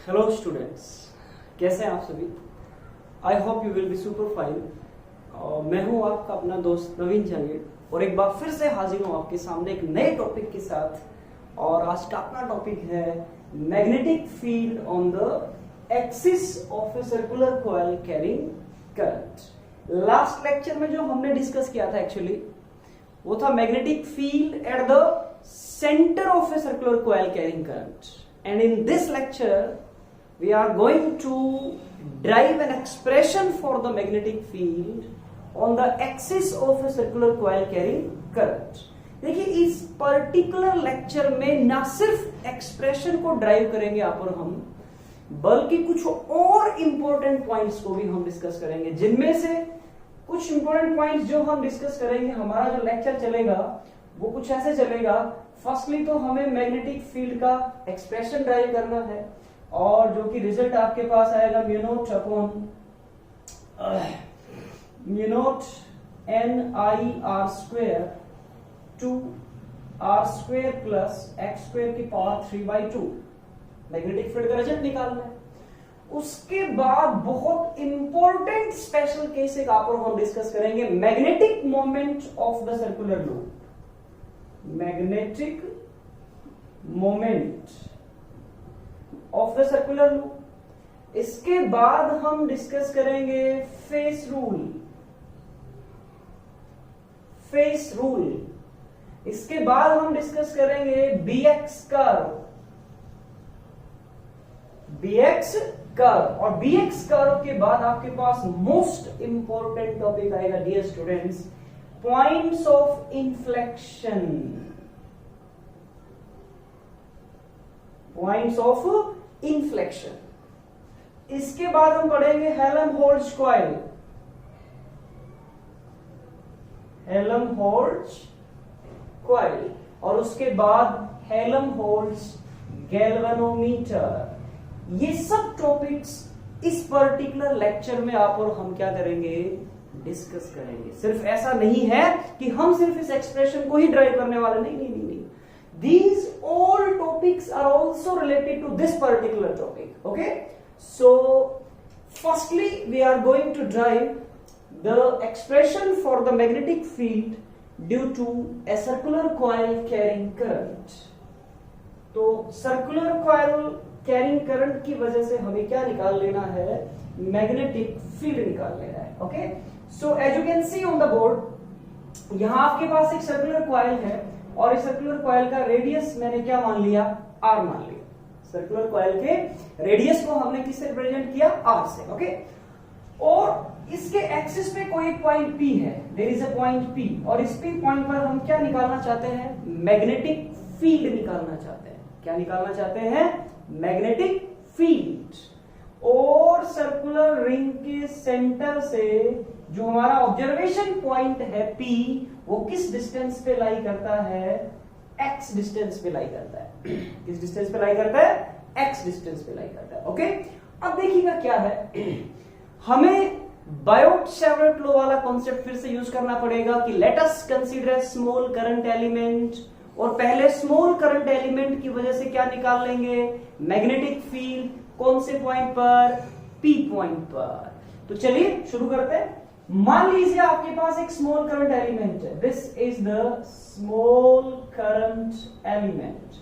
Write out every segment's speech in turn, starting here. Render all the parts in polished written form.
Hello students, कैसे हैं आप सभी। I hope you will be super fine. मैं हूं आपका अपना दोस्त नवीन जंगीर और एक बार फिर से हाजिर हूं आपके सामने एक नए टॉपिक के साथ। और आज का अपना टॉपिक है magnetic field on the axis of a circular coil carrying current. Last lecture में जो हमने डिस्कस किया था एक्चुअली वो था magnetic field at the centre of a circular coil carrying current. And in this lecture, we are going to derive an expression for the magnetic field on the axis of a circular coil carrying current. देखिए इस particular lecture में ना सिर्फ expression को drive करेंगे आप और हम, बल्कि कुछ और इंपॉर्टेंट पॉइंट्स को भी हम डिस्कस करेंगे, जिनमें से कुछ इंपॉर्टेंट पॉइंट्स जो हम डिस्कस करेंगे, हमारा जो लेक्चर चलेगा वो कुछ ऐसे चलेगा। फर्स्टली तो हमें मैग्नेटिक फील्ड का एक्सप्रेशन ड्राइव करना है और जो कि रिजल्ट आपके पास आएगा mu not upon mu naught N I R square two R square plus x square की पावर 3/2। मैग्नेटिक फील्ड का रिजल्ट निकालना है। उसके बाद बहुत इंपॉर्टेंट स्पेशल केस एक आप और हम डिस्कस करेंगे, magnetic moment of the circular loop. Magnetic moment of the circular loop. इसके बाद हम डिस्कस करेंगे फेस रूल। Face rule. इसके बाद हम डिस्कस करेंगे बीएक्स कर्व। बीएक्स कर्व और बीएक्स कर्व के बाद आपके पास मोस्ट इंपॉर्टेंट टॉपिक आएगा dear students, points of inflection. Points of inflection. इसके बाद हम पढ़ेंगे हेल्महोल्ट्ज कॉइल। हेल्महोल्ट्ज कॉइल और उसके बाद हेल्महोल्ट्ज गैल्वेनोमीटर। ये सब टॉपिक्स इस पर्टिकुलर लेक्चर में आप और हम क्या करेंगे, डिस्कस करेंगे। सिर्फ ऐसा नहीं है कि हम सिर्फ इस एक्सप्रेशन को ही ड्राइव करने वाले, नहीं नहीं नहीं नहीं। These all topics are also related to this particular topic. Okay, so firstly we are going to derive the expression for the magnetic field due to a circular coil carrying current. तो circular coil carrying current की वजह से हमें क्या निकाल लेना है, magnetic field निकाल लेना है। Okay, so as you can see on the board, यहां आपके पास एक सर्कुलर कॉइल है और इस सर्कुलर कॉइल का रेडियस मैंने क्या मान लिया, आर मान लिया। सर्कुलर कॉइल के रेडियस को हमने किससे रिप्रेजेंट किया, आर से। ओके, और इसके एक्सिस पे कोई एक पॉइंट पी है, there is a point P, और इस पी पॉइंट पर हम क्या निकालना चाहते हैं, मैग्नेटिक फील्ड निकालना चाहते हैं। क्या निकालना चाहते हैं, मैग्नेटिक फील्ड। और सर्कुलर रिंग के सेंटर से जो हमारा ऑब्जर्वेशन पॉइंट है P, वो किस डिस्टेंस पे लाई करता है, x डिस्टेंस पे लाई करता है। किस डिस्टेंस पे लाई करता है, x डिस्टेंस पे लाई करता है। ओके, अब देखिएगा क्या है, हमें बायोट-सैवर्ट लॉ वाला कॉन्सेप्ट फिर से यूज करना पड़ेगा कि let us consider small current element, और पहले स्मॉल करंट एलिमेंट की वजह से क्या निकाल लेंगे, मैग्नेटिक फील्ड। कौन से पॉइंट पर, P पॉइंट पर। तो चलिए शुरू करते हैं। मान लीजिए आपके पास एक स्मॉल करंट एलिमेंट है, this is the small current element,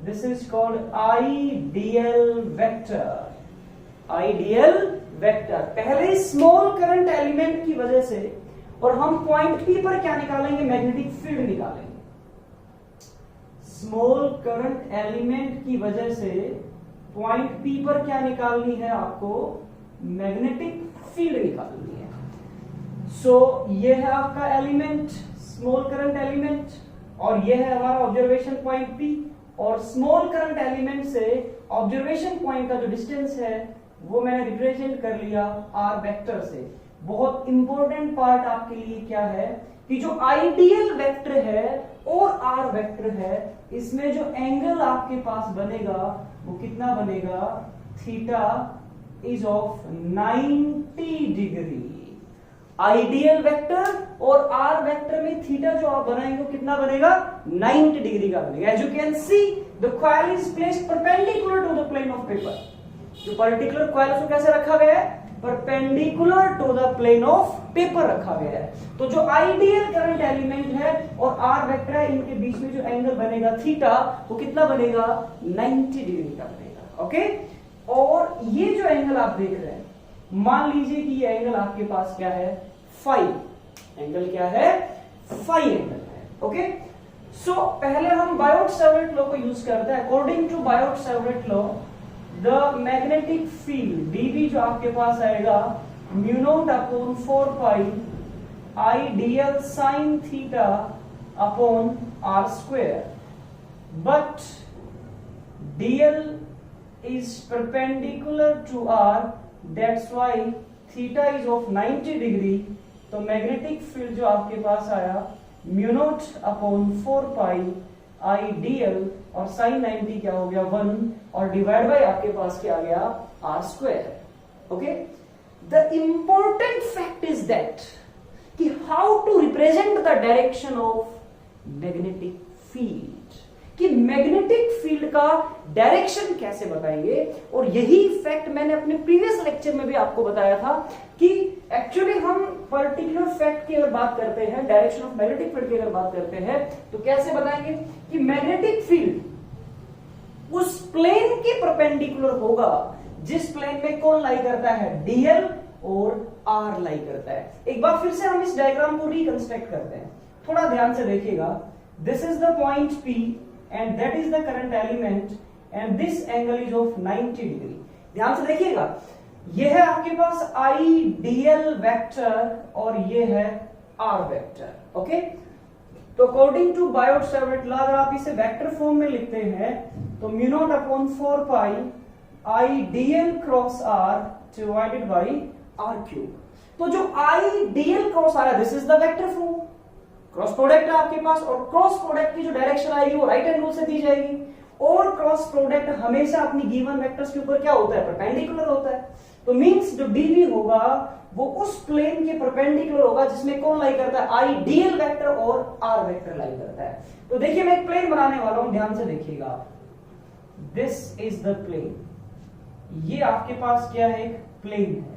this is called ideal vector. Ideal vector पहले स्मॉल करंट एलिमेंट की वजह से, और हम पॉइंट P पर क्या निकालेंगे, मैग्नेटिक फील्ड निकालेंगे। स्मॉल करंट एलिमेंट की वजह से पॉइंट P पर क्या निकालनी है आपको, मैग्नेटिक फील्ड निकालनी है। सो ये है आपका एलिमेंट, स्मॉल करंट एलिमेंट, और ये है हमारा ऑब्जर्वेशन पॉइंट P। और स्मॉल करंट एलिमेंट से ऑब्जर्वेशन पॉइंट का जो डिस्टेंस है वो मैंने रिप्रेजेंट कर लिया आर वेक्टर से। बहुत इंपॉर्टेंट पार्ट आपके लिए क्या है कि जो आइडियल वेक्टर है और आर वेक्टर है, इसमें जो एंगल आपके पास बनेगा वो कितना बनेगा, theta is of 90 degree. Ideal vector और आर वेक्टर में थीटा जो आप बनाएंगे वो कितना बनेगा, 90 डिग्री का बनेगा। As you can see the coil is placed perpendicular to the plane of paper. जो पर्टिकुलर कॉइल उसको कैसे रखा गया है, perpendicular to the plane of paper रखा गया है। तो जो आइडियल करंट एलिमेंट है और आर वेक्टर है, इनके बीच में जो एंगल बनेगा थीटा, वो कितना बनेगा, 90 डिग्री का बनेगा। ओके, और ये जो एंगल आप देख रहे हैं, मान लीजिए कि ये एंगल आपके पास क्या है, फाई एंगल, क्या है, फाई एंगल है। ओके, सो पहले हम बायोट-सावर्ट लॉ को यूज करते हैं। According to Biot Savart law, the magnetic field dB जो आपके पास आएगा mu not upon 4 pi I dl sine theta upon R square, but dl is perpendicular to r, that's why theta is of 90 degree। तो magnetic field जो आपके पास आया mu not upon 4 pi I dl, और sign 90 क्या हो गया 1, और divide by आपके पास क्या आ गया, R square. Okay, the important fact is that कि how to represent the direction of magnetic field, कि मैग्नेटिक फील्ड का डायरेक्शन कैसे बताएंगे। और यही फैक्ट मैंने अपने प्रीवियस लेक्चर में भी आपको बताया था कि एक्चुअली हम पर्टिकुलर फैक्ट की अगर बात करते हैं, डायरेक्शन ऑफ मैग्नेटिक फील्ड की अगर बात करते हैं, तो कैसे बताएंगे कि मैग्नेटिक फील्ड उस प्लेन के परपेंडिकुलर होगा जिस प्लेन में कौन लाई करता है, डीएल और आर लाई करता है। एक बार फिर से हम इस डायग्राम को रिकंस्ट्रक्ट करते हैं, थोड़ा ध्यान से देखिएगा। This is the point P and that is the current element and this angle is of 90 degree। ध्यान से देखिएगा, यह है आपके पास IDL वेक्टर और ये है R वेक्टर। ओके, तो अकॉर्डिंग टू बायोट-सावर्ट लॉ, अगर आप इसे वेक्टर फॉर्म में लिखते हैं तो mu not upon 4 pi IDL cross R divided by R cube. तो जो IDL क्रॉस R है, this is the vector form, cross product है आपके पास, और क्रॉस प्रोडक्ट की जो डायरेक्शन आएगी वो राइट हैंड रूल से दी जाएगी, और क्रॉस प्रोडक्ट हमेशा अपनी गिवन वेक्टर्स के ऊपर क्या होता है, परपेंडिकुलर होता है। तो मींस जो dv होगा वो उस प्लेन के परपेंडिकुलर होगा जिसमें कौन लाई करता है, आइडियल वेक्टर और आर वेक्टर लाई करता है। तो देखिए मैं एक प्लेन बनाने वाला हूं, ध्यान से देखिएगा। दिस इज द प्लेन, ये आपके पास क्या है, एक प्लेन है,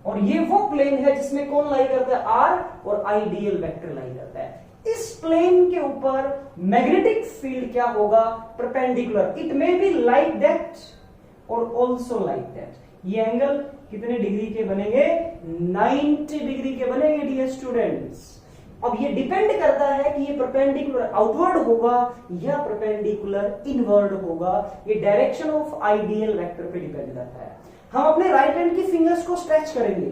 और ये वो प्लेन है जिसमें कौन लाई करता है, आर, और आइडियल वेक्टर लाई करता है। इस प्लेन के ऊपर मैग्नेटिक फील्ड क्या होगा, perpendicular. It may be like that और ऑल्सो लाइक दैट। ये एंगल कितने डिग्री के बनेंगे, 90 डिग्री के बनेंगे डियर स्टूडेंट्स। अब ये डिपेंड करता है कि ये परपेंडिकुलर आउटवर्ड होगा या परपेंडिकुलर इनवर्ड होगा, ये डायरेक्शन ऑफ आइडियल वेक्टर पे डिपेंड करता है। हम अपने राइट हैंड की फिंगर्स को स्ट्रेच करेंगे,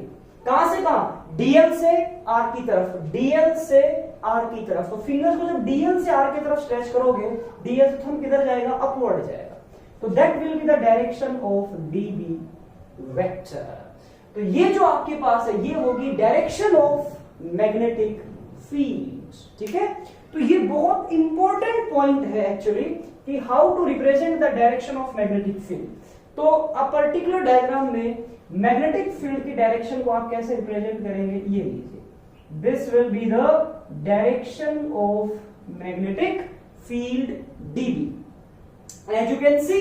कहां से कहां, डीएल से आर की तरफ, डीएल से आर की तरफ। तो फिंगर्स को जब डीएल से आर की तरफ स्ट्रेच करोगे, डीएल से थंब किधर जाएगा, अपवर्ड जाएगा। तो that will be the direction of dB vector. तो ये जो आपके पास है, ये होगी डायरेक्शन ऑफ मैग्नेटिक फील्ड। ठीक है, तो ये बहुत इंपॉर्टेंट पॉइंट है एक्चुअली कि how to represent the direction of magnetic field. तो अ पर्टिकुलर डायग्राम में मैग्नेटिक फील्ड की डायरेक्शन को आप कैसे रिप्रेजेंट करेंगे, ये लीजिए, this will be the direction of magnetic field dB. As you can see,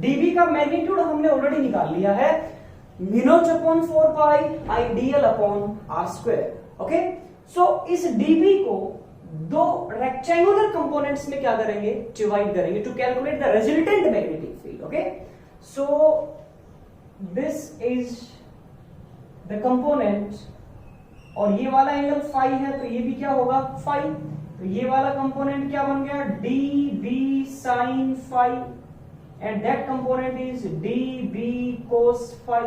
dB का मैग्नीट्यूड हमने ऑलरेडी निकाल लिया है, mu not upon 4 pi I dl upon R square. Okay, so इस डीबी को दो रेक्टेंगुलर कंपोनेंट्स में क्या करेंगे, डिवाइड करेंगे to calculate the resultant magnetic field. Okay, so this is the component, और ये वाला एंगल फाई है तो ये भी क्या होगा, फाई। तो ये वाला कंपोनेंट क्या बन गया, D B sine phi, and that component is D B cos phi,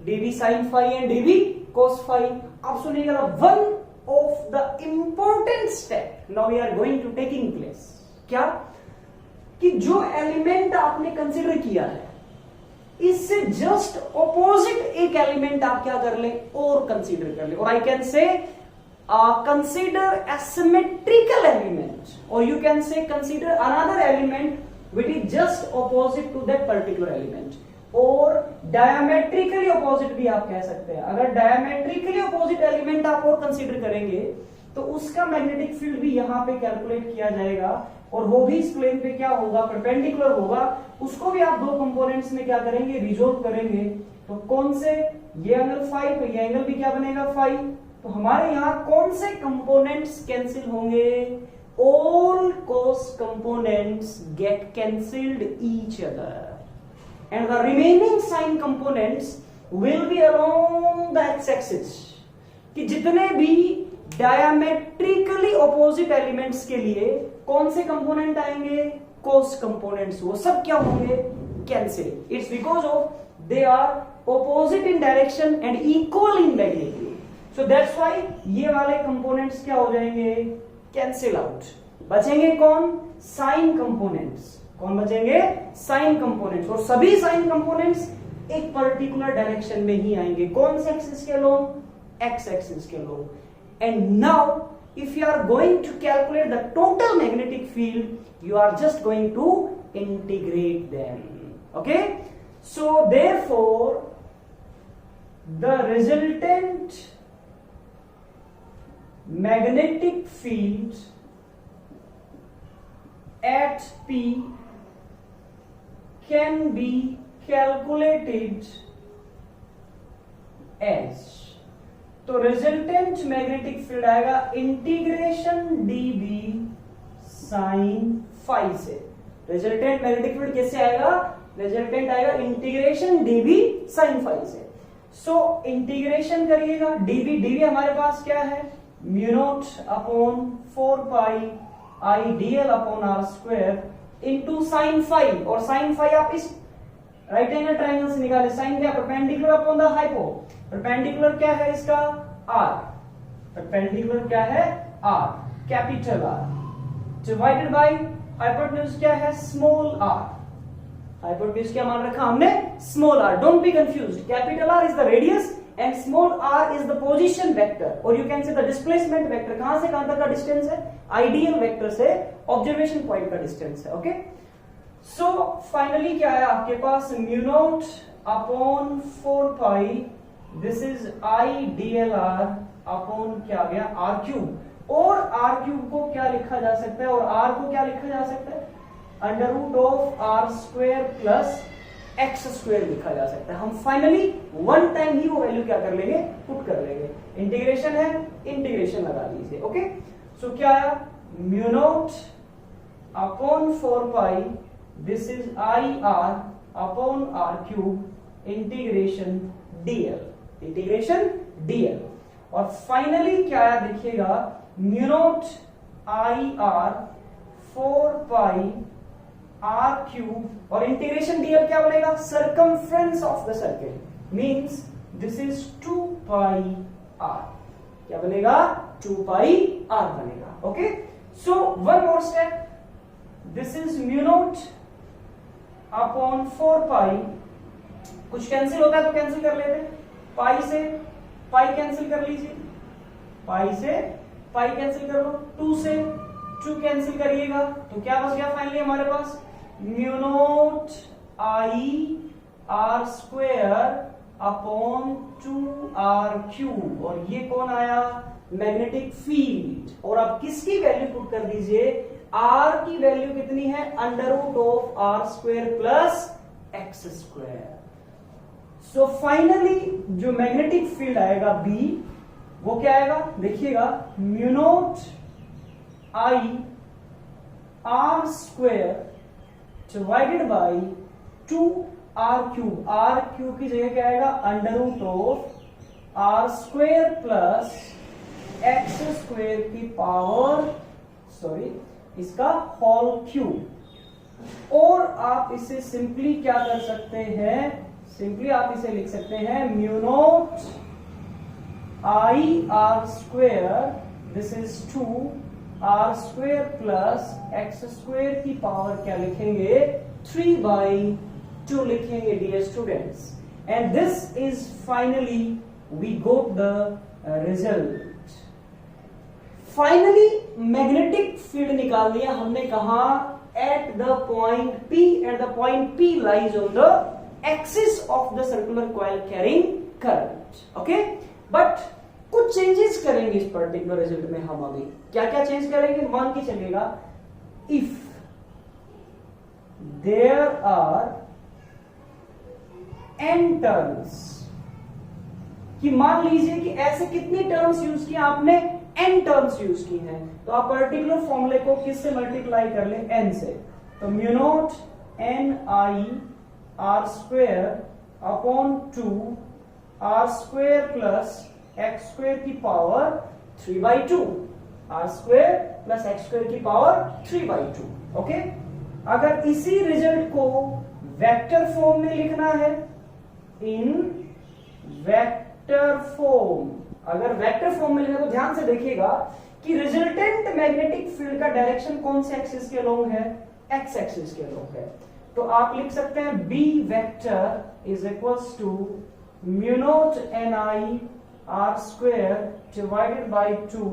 D B sine phi and D B cos phi. अब सुनिएगा, one of the important step now we are going to taking place, क्या कि जो element आपने consider किया है इससे just opposite एक एलिमेंट आप क्या कर ले, और कंसीडर कर ले, और I can say consider asymmetrical element, और you can say consider another element which is just opposite to that particular element, और डायमेट्रिकली ऑपोजिट भी आप कह सकते हैं। अगर डायमेट्रिकली ऑपोजिट एलिमेंट आप और कंसीडर करेंगे तो उसका मैग्नेटिक फील्ड भी यहां पे कैलकुलेट किया जाएगा और वो भी इस प्लेन पे क्या होगा, परपेंडिकुलर होगा। उसको भी आप दो कंपोनेंट्स में क्या करेंगे, रिजोल्व करेंगे। तो कौन से, ये एंगल फाई, तो ये एंगल भी क्या बनेगा फाई। तो हमारे यहां कौन से कंपोनेंट्स कैंसिल होंगे, all cos components get cancelled each other and the remaining sin components will be along the x-axis। कि जितने भी diametrically opposite elements के लिए कौन से कंपोनेंट आएंगे, cos components, वो सब क्या होंगे, cancel. It's because of they are opposite in direction and equal in magnitude, so that's why ये वाले कंपोनेंट्स क्या हो जाएंगे, कैंसिल आउट। बचेंगे कौन, साइन कंपोनेंट्स। कौन बचेंगे, साइन कंपोनेंट्स। और सभी साइन कंपोनेंट्स एक पर्टिकुलर डायरेक्शन में ही आएंगे। कौन से एक्सिस के लोग, एक्स एक्सिस के लोग। And now if you are going to calculate the total magnetic field, you are just going to integrate them. Okay, so therefore the resultant magnetic field at P can be calculated as, तो resultant magnetic field आएगा integration dB sin phi से। Resultant magnetic field कैसे आएगा, resultant आएगा integration dB sin phi से। So integration करिएगा, dB हमारे पास क्या है, mu not upon 4 pi I dl upon r square into sine phi. और साइन फाई आप इस राइट एंगल ट्राइंगल से निकाले। साइन क्या, perpendicular upon the hypo. Perpendicular क्या है इसका, r। परपेंडिकुलर क्या है, r, capital R divided by hypotenuse क्या है, स्मॉल r। हाइपोटेन्यूज क्या मान रखा हमने, small r। Don't be confused, capital R is the radius and small r is the position vector, or you can say the displacement vector। कहां से कहां तक का डिस्टेंस है, आइडियल वेक्टर से ऑब्जर्वेशन पॉइंट का डिस्टेंस है। ओके, सो फाइनली क्या है आपके पास, mu not upon 4 pi, this is I dl r upon क्या आ गया, r क्यूब। और r क्यूब को क्या लिखा जा सकता है, और r को क्या लिखा जा सकता है, under root of r square plus X square लिखा जा सकता है। हम फाइनली वन टाइम ही वो वैल्यू क्या कर लेंगे, पुट कर लेंगे। इंटीग्रेशन है, इंटीग्रेशन लगा दीजिए। ओके, सो क्या आया, mu not upon 4 pi, this is I R upon R cube integration dl, integration dl। और फाइनली क्या आया देखिएगा, mu naught I R 4 pi r cube, और इंटीग्रेशन dl क्या बनेगा, circumference of the circle, means this is 2 pi r। क्या बनेगा, 2 pi r बनेगा। Okay, so one more step, this is mu not upon 4 pi, कुछ cancel होता है तो कैंसिल कर लेते हैं। पाई से पाई कैंसिल कर लीजिए, पाई से पाई कैंसिल कर लो, 2 से 2 कैंसिल करिएगा, तो क्या बच गया फाइनली हमारे पास, mu naught I R square upon 2r cube. और ये कौन आया, मैग्नेटिक फील्ड। और आप किसकी वैल्यू पुट कर दीजिए, r की वैल्यू कितनी है, under root of r square plus X square. So finally जो मैग्नेटिक फील्ड आएगा B, वो क्या आएगा देखिएगा, mu naught I R square divided by 2r cube. r cube की जगह क्या आएगा, under root of r square plus X square की पावर, सॉरी इसका होल क्यूब। और आप इसे सिंपली क्या कर सकते हैं, सिंपली आप इसे लिख सकते हैं mu naught I R square, this is 2 r square plus X square की पावर क्या लिखेंगे, 3/2 लिखेंगे dear students. And this is finally we got the result. Finally magnetic field निकाल दिया हमने, कहा at the point P, and the point P lies on the axis of the circular coil carrying current. Okay, but कुछ changes करेंगे इस particular result में हम अभी। क्या क्या चेंज करेंगे, मान के चलिएगा if there are n turns, कि मान लीजिए कि ऐसे कितनी टर्म्स यूज की आपने, n टर्म्स यूज की हैं, तो आप पर्टिकुलर फॉर्मूले को किससे मल्टीप्लाई कर ले, n से। तो mu naught n i r square upon 2 r square plus x square की power 3/2, r square plus x square की पावर 3/2। ओके, अगर इसी रिजल्ट को वेक्टर फॉर्म में लिखना है, इन वेक्टर फॉर्म, अगर वेक्टर फॉर्म में लिखना तो ध्यान से देखिएगा कि रिजल्टेंट मैग्नेटिक फील्ड का डायरेक्शन कौन से एक्सिस के अलोंग है, एक्स एक्सिस के अलोंग है। तो आप लिख सकते हैं B vector is equals to mu naught n i r square divided by 2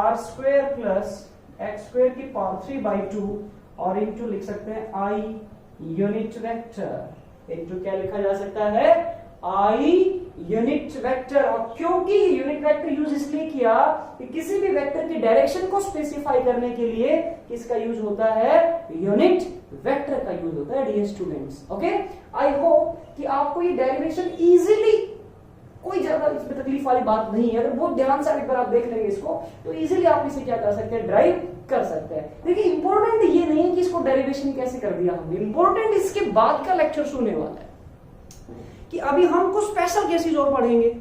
r square plus x square की पावर 3/2 और इनटू लिख सकते हैं I यूनिट वेक्टर। इनटू क्या लिखा जा सकता है, I यूनिट वेक्टर। और क्योंकि यूनिट वेक्टर यूज इसलिए किया कि किसी भी वेक्टर की डायरेक्शन को स्पेसिफाई करने के लिए किसका यूज होता है, यूनिट वेक्टर का यूज होता है dear students. Okay, I hope कि आपको ये डेरिवेशन इजीली, कोई ज्यादा इसमें तकलीफ वाली बात नहीं है। अगर बहुत ध्यान से एक बार आप देख लेंगे इसको तो इजीली आप इसे क्या कर सकते हैं, ड्राइव कर सकते हैं। देखिए इंपॉर्टेंट ये नहीं है कि इसको डेरिवेशन कैसे कर दिया हमने, इंपॉर्टेंट इसके बाद का लेक्चर सुनने वाला है कि अभी हम कुछ स्पेशल केसेस और पढ़ेंगे।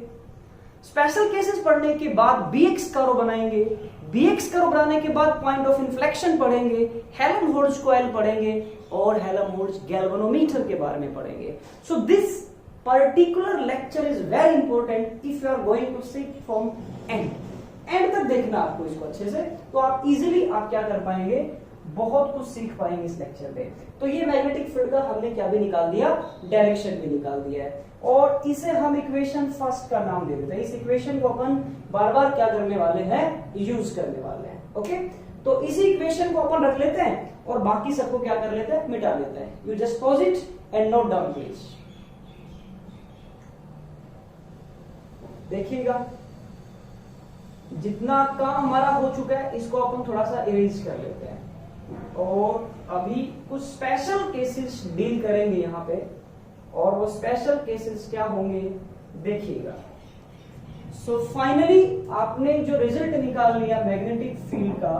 स्पेशल केसेस पढ़ने के बाद बीएक्स कर्व बनाएंगे, बीएक्स कर्व बनाने के बाद पॉइंट ऑफ इन्फ्लेक्शन पढ़ेंगे, हेल्महोल्ट्ज कॉइल पढ़ेंगे और हेल्महोल्ट्ज गैल्वेनोमीटर के बारे में पढ़ेंगे। So this particular lecture is very important if you are going to see from end तक देखना आपको इसको अच्छे से, तो आप इजीली आप क्या कर पाएंगे, बहुत कुछ सीख पाएंगे इस लेक्चर में। तो ये मैग्नेटिक फील्ड का हमने क्या भी निकाल दिया, डायरेक्शन भी निकाल दिया है और इसे हम इक्वेशन फर्स्ट का नाम दे देते हैं। इस इक्वेशन को अपन बार बार क्या करने वाले हैं, यूज करने वाले हैं। ओके, तो इसी इक्वेशन को अपन रख लेते हैं और बाकी सबको क्या कर लेते हैं, मिटा लेते हैं। You just pause it and note down please. देखिएगा जितना काम हमारा हो चुका है इसको अपन थोड़ा सा इरेज कर लेते हैं और अभी कुछ स्पेशल केसेस डील करेंगे यहाँ पे, और वो स्पेशल केसेस क्या होंगे देखिएगा। सो फाइनली आपने जो रिजल्ट निकाल लिया मैग्नेटिक फील्ड का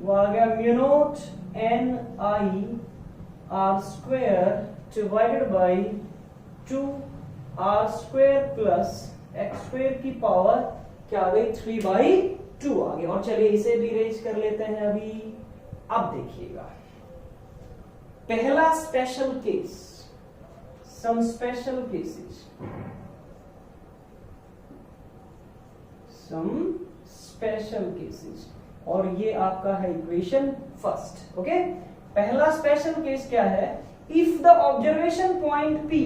वो आ गया mu naught n i r square divided by 2 r square plus x square की पावर क्या आ गई, 3/2 आ गई। और चलिए इसे भी अरेंज कर लेते हैं अभी। अब देखिएगा पहला special case, some special cases, some special cases, और ये आपका है इक्वेशन फर्स्ट। ओके, पहला स्पेशल केस क्या है, if the observation point P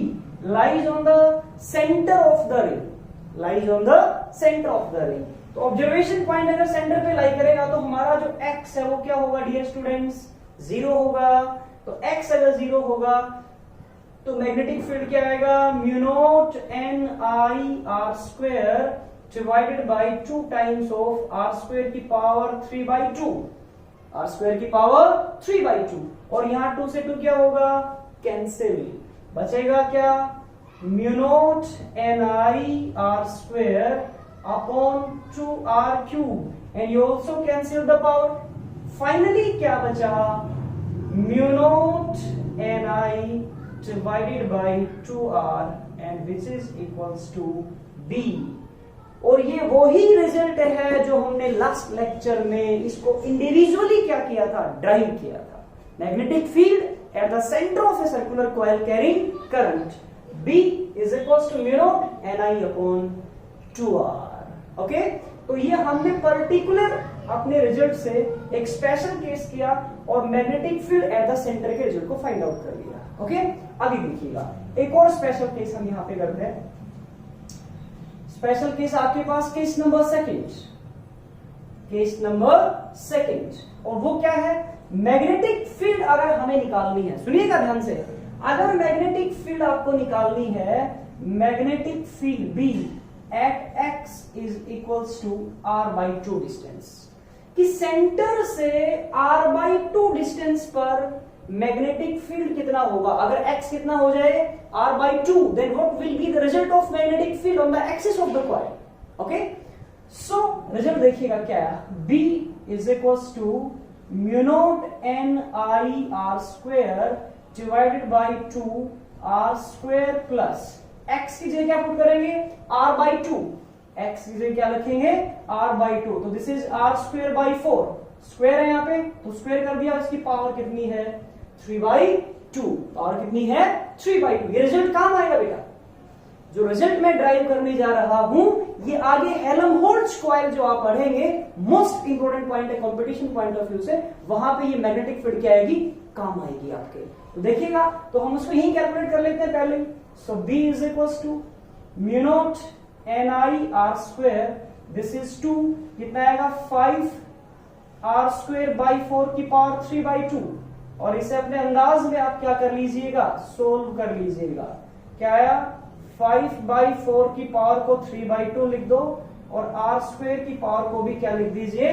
lies on the center of the ring, lies on the centre of the ring. तो observation point अगर centre पे लाई करेगा तो हमारा जो x है वो क्या होगा डियर स्टूडेंट्स, 0 होगा। तो x अगर 0 होगा तो मैग्नेटिक फील्ड क्या आएगा, mu naught n i r square divided by 2 times of r square की पावर 3/2, r स्क्वेयर की पावर 3/2। और यहां 2 से 2 क्या होगा, कैंसिल, बचेगा क्या, mu naught n i r square upon 2r cube and you also cancel the power. Finally क्या बचा, mu naught n i divided by 2r and which is equals to b। और ये वही रिजल्ट है जो हमने लास्ट लेक्चर में इसको इंडिविजुअली क्या किया था, ड्राइव किया था। Magnetic field at the centre of a circular coil carrying current B is equals to mu naught n i upon 2r। Okay, तो ये हमने पर्टिकुलर अपने रिजल्ट से एक स्पेशल केस किया और magnetic field at the centre के result को फाइंड आउट कर लिया। ओके, अभी देखिएगा एक और स्पेशल केस हम यहां पे करते हैं। स्पेशल केस आपके पास case number second, case number second, और वो क्या है, मैग्नेटिक फील्ड अगर हमें निकालनी है, सुनिएगा ध्यान से, अगर मैग्नेटिक फील्ड आपको निकालनी है, magnetic field B at x is equals to r/2 distance, कि सेंटर से r/2 डिस्टेंस पर मैग्नेटिक फील्ड कितना होगा। अगर x कितना हो जाए r/2, then what will be the result of magnetic field on the axis of the coil. Okay, so result देखिएगा क्या है, B is equals to mu naught NI r² divided by 2 r² plus x की जगह क्या put करेंगे r/2, x की जगह क्या रखेंगे r/2, तो दिस इज r²/4, स्क्वायर है यहाँ पे तो स्क्वायर कर दिया, इसकी पावर कितनी है 3/2, पावर कितनी है 3/2। ये रिजल्ट काम आएगा बेटा, जो रिजल्ट मैं ड्राइव करने जा रहा हूं ये आगे हेल्महोल्ट्ज कॉइल जो आप पढ़ेंगे, मोस्ट इंपोर्टेंट पॉइंट है कंपटीशन पॉइंट ऑफ व्यू से, वहां पे ये मैग्नेटिक फील्ड क्या आएगी, काम आएगी आपके। तो देखिएगा, तो हम उसको यही कैलकुलेट कर लेते हैं पहले। So B is equals to mu naught NI r², this is 2, कितना आएगा 5 r²/4 की पावर 3/2, और इसे अपने अंदाज में आप क्या कर लीजिएगा, सोल्व कर लीजिएगा। क्या आया 5/4 की पावर को 3/2 लिख दो, और r² की पावर को भी क्या लिख दीजिए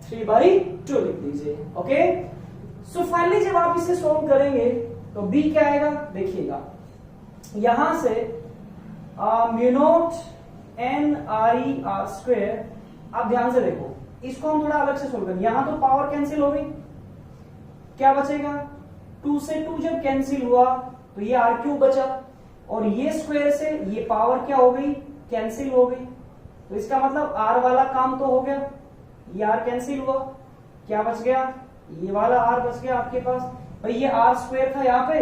3/2 लिख दीजिए। ओके, सो फाइनली जब आप इसे सोल्व करेंगे तो B क्या आएगा, देखिएगा यहां से म्यू नॉट NI r², आप ध्यान से देखो, इसको हम थोड़ा अलग से सोल्व करेंगे। यहां तो पावर कैंसिल हो गई, क्या बचेगा 2 से 2 जब कैंसिल हुआ तो ये r³ बचा, और ये स्क्वायर से ये पावर क्या हो गई, कैंसिल हो गई, तो इसका मतलब r वाला काम तो हो गया, ये r कैंसिल हुआ, क्या बच गया, ये वाला r बच गया आपके पास। भाई ये r² था यहाँ पे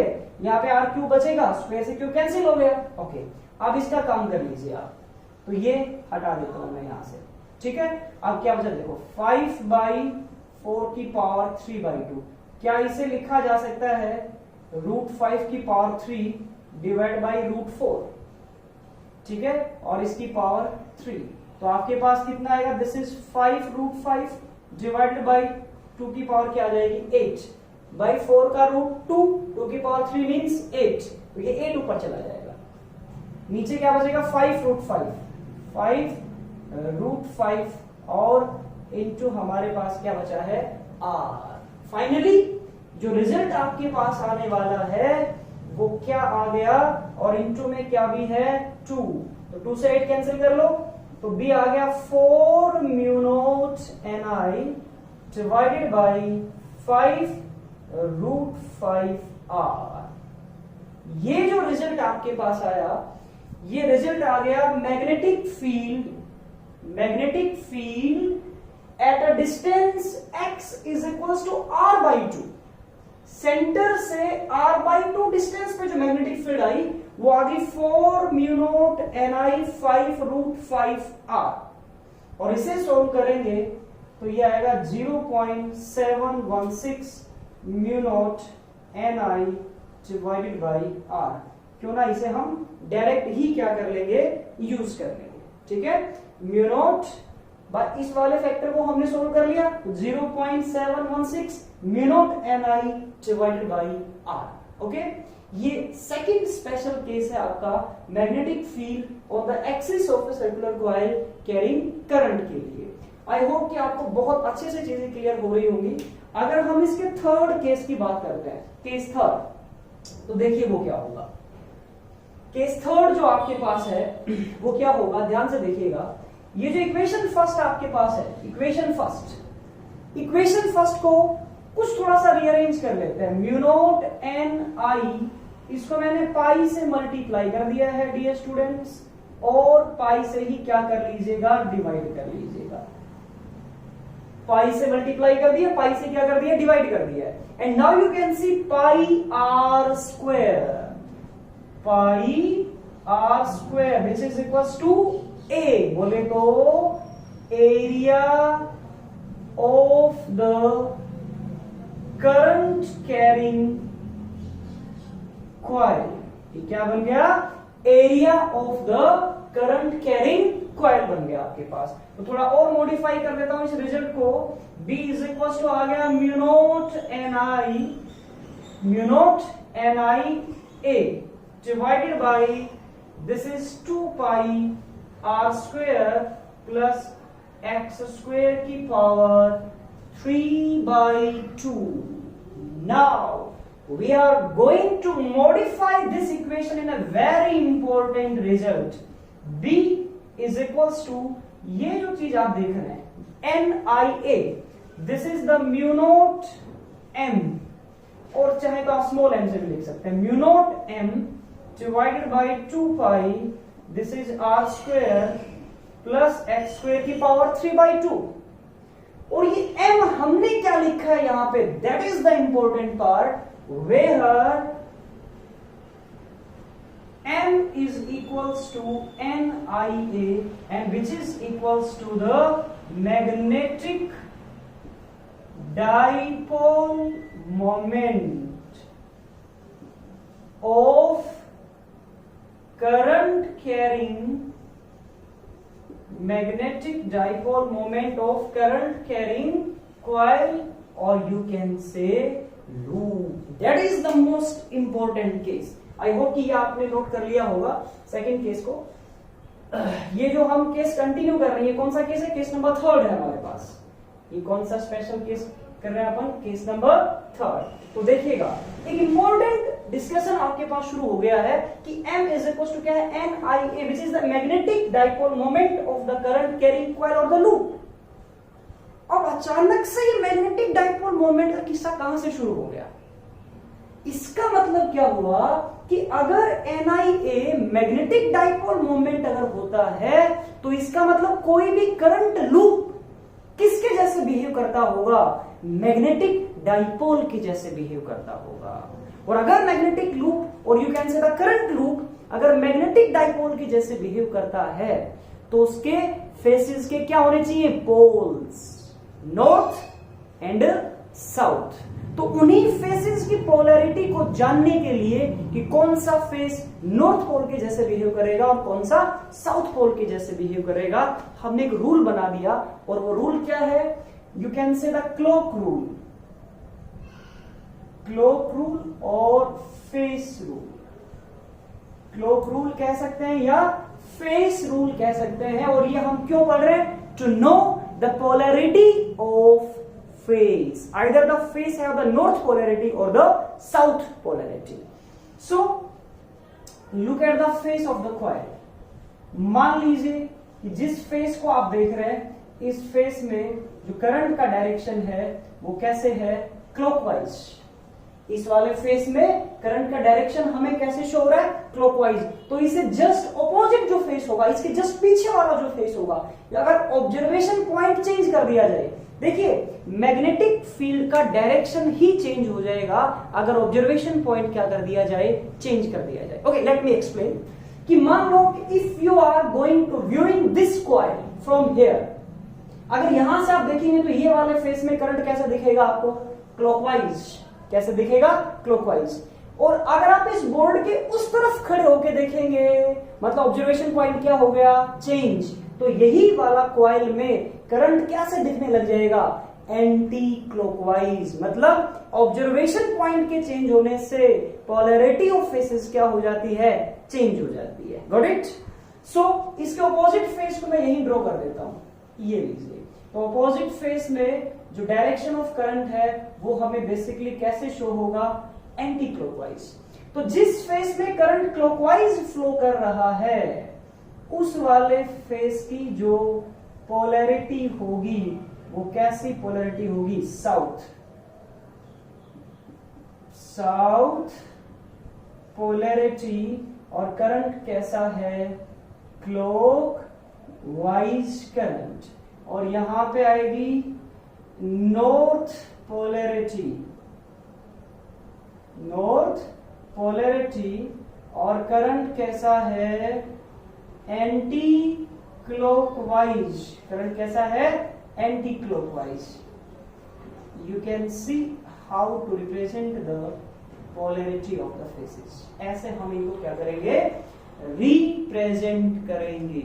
r³ बचेगा, स्क्वायर से क्यों कैंसिल हो गया। ओके, अब इसका काम कर लीजिए आप, तो ये हटा देता हूं मैं यहां से, ठीक है। अब क्या बचा देखो 5/4 की पावर 3/2, क्या इसे लिखा जा सकता है √5 की पावर 3 डिवाइड बाई √4, ठीक है, और इसकी पावर 3, तो आपके पास कितना आएगा, दिस इज 5√5 डिवाइडेड बाई 2 की पावर क्या आ जाएगी 8 बाई 4 का √2 की पावर 3 मींस 8, तो ये 8 ऊपर चला जाएगा, नीचे क्या बचेगा 5√5 और इनटू हमारे पास क्या बचा है r। फाइनली जो रिजल्ट आपके पास आने वाला है वो क्या आ गया, और इनटू में क्या भी है 2, तो 2 से 8 कैंसिल कर लो, तो B आ गया 4 mu naught NI divided by 5√5r। ये जो रिजल्ट आपके पास आया, ये रिजल्ट आ गया magnetic field at a distance x is equals to r/2। Centre से r/2 डिस्टेंस पे जो मैग्नेटिक फील्ड आई वो आ गई 4 म्यू नॉट NI 5√5r, और इसे सोल्व करेंगे तो ये आएगा 0.716 mu naught NI divided by r। क्यों ना इसे हम डायरेक्ट ही क्या कर लेंगे, यूज कर लेंगे, ठीक है। म्यू नॉट इस वाले फैक्टर को हमने सोल्व कर लिया, 0.716 mu naught NI divided by r। Okay, ये सेकंड स्पेशल केस है आपका magnetic field on the axis of the circular coil carrying current के लिए। आई होप कि आपको बहुत अच्छे से चीजें क्लियर हो रही होंगी। अगर हम इसके थर्ड केस की बात करते हैं, केस थर्ड, तो देखिए वो क्या होगा। केस थर्ड जो आपके पास है वो क्या होगा, ध्यान से देखिएगा। ये जो इक्वेशन फर्स्ट आपके पास है, इक्वेशन फर्स्ट को कुछ थोड़ा सा रीअरेंज कर लेते हैं। म्यू नॉट NI, इसको मैंने पाई से मल्टीप्लाई कर दिया है डियर स्टूडेंट्स, और पाई से ही क्या कर लीजिएगा, डिवाइड कर लीजिएगा। पाई से मल्टीप्लाई कर दिया, पाई से क्या कर दिया, डिवाइड कर दिया। And now you can C pi r square which is equals to a, बोले तो area of the current carrying coil. क्या बन गया, area of the current carrying coil बन गया आपके पास। तो थोड़ा और मॉडिफाई कर देता हूं इस रिजल्ट को। B इज इक्वल टू आ गया mu naught NI A divided by this is 2 pi r square plus x square की power 3/2. Now we are going to modify this equation in a very important result. B is equals to, ये जो चीज आप देख रहे हैं NIA, this is the mu naught m, और चाहे तो आप स्मॉल m से भी लिख सकते हैं, mu naught m divided by 2 pi, this is r square plus x square की पावर 3/2. और ये m हमने क्या लिखा है यहां पे, that is the important part, where m is equals to NIA and which is equals to the magnetic dipole moment of current carrying, magnetic dipole moment of current carrying coil, or you can say loop. That is the most important case. I hope कि ये आपने note कर लिया होगा second case को. ये जो हम केस कंटिन्यू कर रहे हैं, कौन सा केस है, केस नंबर 3 है हमारे पास. ये कौन सा स्पेशल केस कर रहे हैं अपन, केस नंबर 3. तो देखिएगा एक इंपॉर्टेंट डिस्कशन आपके पास शुरू हो गया है कि m इज इक्वल टू क्या है, NIA which is the magnetic dipole moment of the current carrying coil और द लूप. अब अचानक से ये मैग्नेटिक डाइपोल मोमेंट का किस्सा कहां से शुरू हो गया. इसका मतलब क्या हुआ कि अगर NIA मैग्नेटिक डाइपोल मोमेंट अगर होता है तो इसका मतलब कोई भी करंट लूप किसके जैसे बिहेव करता होगा, मैग्नेटिक डाइपोल के जैसे बिहेव करता होगा. और अगर मैग्नेटिक लूप और you can say the current loop अगर मैग्नेटिक डाइपोल के जैसे बिहेव करता है तो उसके फेसेस के क्या होने चाहिए, पोल्स, नॉर्थ एंड साउथ. तो उन्हीं फेसेस की पोलैरिटी को जानने के लिए कि कौन सा फेस नॉर्थ पोल के जैसे बिहेव करेगा और कौन सा साउथ पोल के जैसे बिहेव करेगा, हमने एक रूल बना दिया. और वो रूल क्या है, you can say the clock rule, clock rule और फेस रूल. क्लॉक रूल कह सकते हैं या फेस रूल कह सकते हैं. और ये हम क्यों पढ़ रहे हैं, to know the polarity of phase, either the face have the north polarity or the south polarity. So look at the face of the coil. मान लीजिए कि जिस फेस को आप देख रहे हैं, इस फेस में जो करंट का डायरेक्शन है वो कैसे है, क्लॉकवाइज. इस वाले फेस में करंट का डायरेक्शन हमें कैसे शो हो रहा है, क्लॉकवाइज. तो इसे जस्ट ऑपोजिट जो फेस होगा, इसके जस्ट पीछे वाला जो फेस होगा, अगर ऑब्जर्वेशन पॉइंट चेंज कर दिया जाए, देखिए मैग्नेटिक फील्ड का डायरेक्शन ही चेंज हो जाएगा अगर ऑब्जर्वेशन पॉइंट क्या कर दिया जाए, चेंज कर दिया जाए. Okay, let me explain. कि मान लो कि if you are going to viewing this coil from here, अगर यहां से आप देखेंगे तो ये वाले फेस में करंट कैसा दिखेगा आपको, क्लॉकवाइज. कैसे दिखेगा, क्लॉकवाइज. और अगर आप इस बोर्ड के उस तरफ खड़े होकर देखेंगे, मतलब ऑब्जर्वेशन पॉइंट क्या हो गया, चेंज. तो यही वाला कॉइल में करंट कैसे दिखने लग जाएगा, एंटी क्लॉकवाइज. मतलब ऑब्जर्वेशन पॉइंट के चेंज होने से पोलैरिटी ऑफ फेसेस क्या हो जाती है, चेंज हो जाती है. Got it. सो इसके ऑपोजिट फेस को मैं यही ड्रॉ कर देता हूं, ये लीजिए. तो ऑपोजिट फेस में जो डायरेक्शन ऑफ करंट है वो हमें बेसिकली कैसे शो होगा, एंटी क्लॉकवाइज. तो जिस फेस में करंट क्लॉकवाइज फ्लो कर रहा है उस वाले फेस की जो पोलैरिटी होगी वो कैसी पोलैरिटी होगी, साउथ. South polarity. और करंट कैसा है, क्लॉक वाइज करंट. और यहां पे आएगी नॉर्थ पोलैरिटी, नॉर्थ पोलैरिटी. और करंट कैसा है, एंटी क्लॉकवाइज. करंट कैसा है, anticlockwise. You can see how to represent the polarity of the phases. ऐसे हम इनको क्या करेंगे, रिप्रेजेंट करेंगे.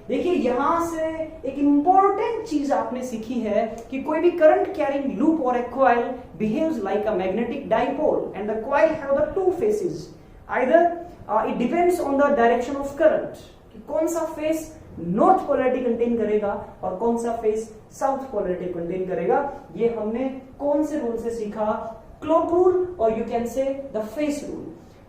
देखिए यहां से एक इंपॉर्टेंट चीज आपने सीखी है कि कोई भी करंट कैरिंग लूप और a coil behaves like a magnetic dipole and the coil have the two faces. Either it depends on the direction of current, कि कौन सा फेस नॉर्थ पोलैरिटी कंटेन करेगा और कौन सा फेस साउथ पोलैरिटी कंटेन करेगा। ये हमने कौन से रूल से सीखा, क्लॉक रूल और you can say the face rule.